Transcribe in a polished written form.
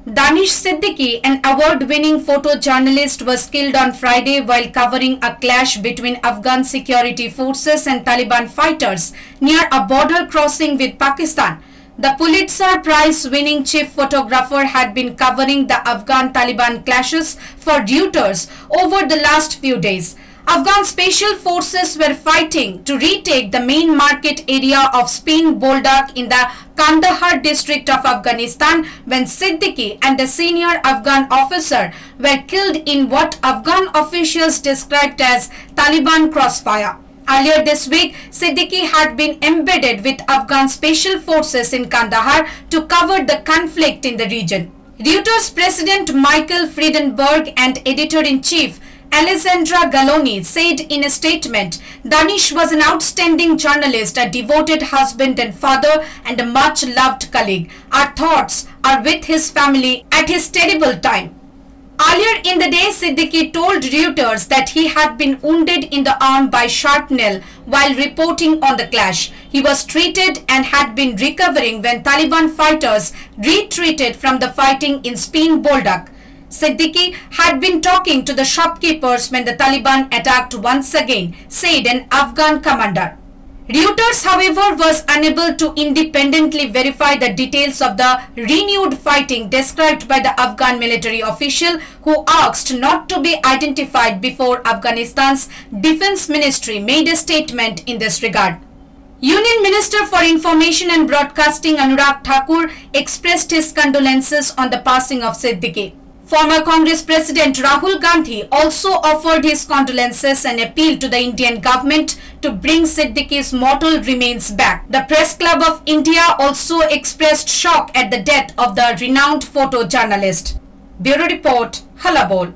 Danish Siddiqui, an award-winning photojournalist, was killed on Friday while covering a clash between Afghan security forces and Taliban fighters near a border crossing with Pakistan. The Pulitzer Prize-winning chief photographer had been covering the Afghan-Taliban clashes for Reuters over the last few days. Afghan special forces were fighting to retake the main market area of Spin Boldak in the Kandahar district of Afghanistan when Siddiqui and a senior Afghan officer were killed in what Afghan officials described as Taliban crossfire. Earlier this week, Siddiqui had been embedded with Afghan special forces in Kandahar to cover the conflict in the region. Reuters President Michael Friedenberg and Editor-in-Chief Alessandra Galloni said in a statement, Danish was an outstanding journalist, a devoted husband and father, and a much-loved colleague. Our thoughts are with his family at his terrible time. Earlier in the day, Siddiqui told Reuters that he had been wounded in the arm by shrapnel while reporting on the clash. He was treated and had been recovering when Taliban fighters retreated from the fighting in Spin Boldak. Siddiqui had been talking to the shopkeepers when the Taliban attacked once again, said an Afghan commander. Reuters, however, was unable to independently verify the details of the renewed fighting described by the Afghan military official who asked not to be identified before Afghanistan's Defense Ministry made a statement in this regard. Union Minister for Information and Broadcasting Anurag Thakur expressed his condolences on the passing of Siddiqui. Former Congress President Rahul Gandhi also offered his condolences and appealed to the Indian government to bring Siddiqui's mortal remains back. The Press Club of India also expressed shock at the death of the renowned photojournalist. Bureau Report, Halabol.